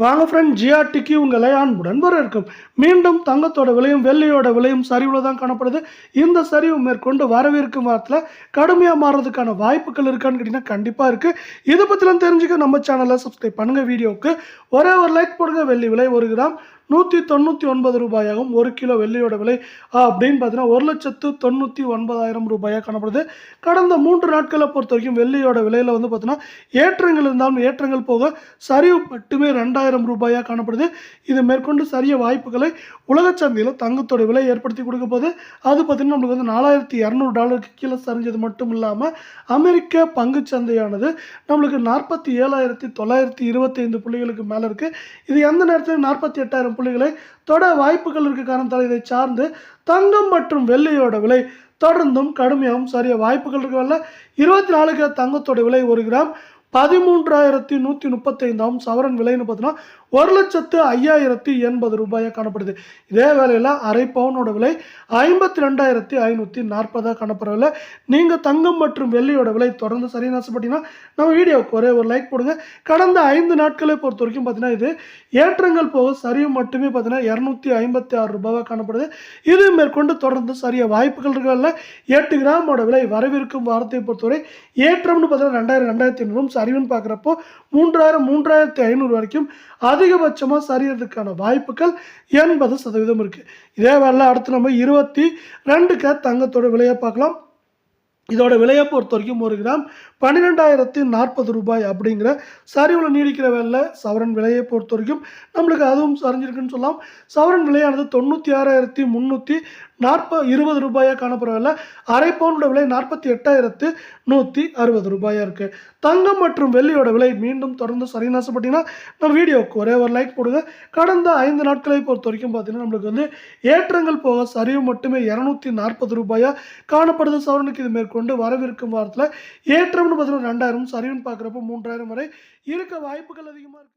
வாங்க ஃப்ரெண்ட், ஜிஆர்டிக்கு உங்களை அன்புடன் வரவேற்கும். மீண்டும் தங்கத்தோட விலையும் வெள்ளியோட விலையும் சரிவுல தான் காணப்படுது. இந்த சரிவு மேற்கொண்டு வரவிருக்கும் வாரத்தில் கடுமையாக மாறுறதுக்கான வாய்ப்புகள் இருக்கான்னு கேட்டிங்கன்னா கண்டிப்பாக இருக்குது. இதை பற்றிலாம் தெரிஞ்சுக்க நம்ம சேனலை சப்ஸ்கிரைப் பண்ணுங்கள். வீடியோவுக்கு ஒரே ஒரு லைக் போடுங்க. வெள்ளி விலை 1 கிராம் 199 ரூபாயாகும். 1 கிலோ வெள்ளியோட விலை அப்படின்னு பார்த்தீங்கன்னா 1,99,000 ரூபாயாக காணப்படுது. கடந்த 3 நாட்களை பொறுத்த வரைக்கும் வெள்ளியோட விலையில் வந்து பார்த்தீங்கன்னா ஏற்றங்கள் இருந்தாலும் ஏற்றங்கள் போக சரிவு மட்டுமே 2,000 ரூபாயாக காணப்படுது. இது மேற்கொண்டு சரிய வாய்ப்புகளை உலக சந்தையில் தங்கத்தோட விலை ஏற்படுத்தி கொடுக்க போது. அது பார்த்தீங்கன்னா நம்மளுக்கு வந்து $4,200 கீழே சரிஞ்சது மட்டும் இல்லாமல் அமெரிக்க பங்கு சந்தையானது நம்மளுக்கு 47,925 புள்ளிகளுக்கு மேலே இருக்குது. இது எந்த நேரத்தில் 48,000 புள்ளிகளை தொட வாய்ப்புகள் இருக்க காரணத்தால் இதை சார்ந்து தங்கம் மற்றும் வெள்ளியோட விலை தொடர்ந்தும் கடுமையாகவும் சரிய வாய்ப்புகள் இருக்கவில்லை. 24 தங்கத்தோட விலை 1 கிராம் 13,135 சவரன் விலைன்னு பார்த்தீங்கன்னா 1,05,080 ரூபாயாக காணப்படுது. இதே வேலையில் அரை பவுனோட விலை 52,540 காணப்படவில்லை. நீங்கள் தங்கம் மற்றும் வெள்ளியோட விலை தொடர்ந்து சரின்னு ஆசைப்பட்டீங்கன்னா நம்ம வீடியோவுக்கு ஒரே ஒரு லைக் போடுங்க. கடந்த 5 நாட்களை பொறுத்த வரைக்கும் பார்த்தீங்கன்னா இது ஏற்றங்கள் போக சரிவு மட்டுமே பார்த்தீங்கன்னா 256 ரூபாவாக காணப்படுது. இது மேற்கொண்டு தொடர்ந்து சரிய வாய்ப்புகள் இருக்கவில்லை. 8 கிராமோட விலை வரவிருக்கும் வாரத்தை பொறுத்தவரை ஏற்றம்னு பார்த்தீங்கன்னா 2,000-2,500 சரிவுன்னு பார்க்குறப்போ 3,000-3,500 வரைக்கும் அதிகபட்சமாக சரியறதுக்கான வாய்ப்புகள் 80% இருக்குது. இதே வேலை அடுத்து நம்ம 22 தங்கத்தோட விலையை பார்க்கலாம். இதோட விலையை பொறுத்த வரைக்கும் 1 கிராம் 12,040 ரூபாய் அப்படிங்கிற சரிவில் நீடிக்கிற வேலை சவரன் விலையை பொறுத்த வரைக்கும் நம்மளுக்கு அதுவும் சரிஞ்சிருக்குன்னு சொல்லலாம். சவரன் விலையானது 96,320 ரூபாயாக காணப்படவில்லை. அரை பவுனோட விலை 48,160 ரூபாயாக இருக்குது. தங்கம் மற்றும் வெள்ளியோட விலை மீண்டும் தொடர்ந்து சரின்னு ஆசைப்பட்டீங்கன்னா நம்ம வீடியோவுக்கு ஒரே ஒரு லைக் போடுங்க. கடந்த 5 நாட்களை பொறுத்த வரைக்கும் பார்த்தீங்கன்னா நம்மளுக்கு வந்து ஏற்றங்கள் போக சரிவு மட்டுமே 240 ரூபாயாக காணப்படுது சவரனுக்கு. இது மேற்கொண்டு வரவிருக்கும் வாரத்தில் ஏற்றம்னு பார்த்தீங்கன்னா 2,000 சரிவுன்னு பார்க்குறப்போ 3,000 வரை இருக்க வாய்ப்புகள் அதிகமாக இருக்குது.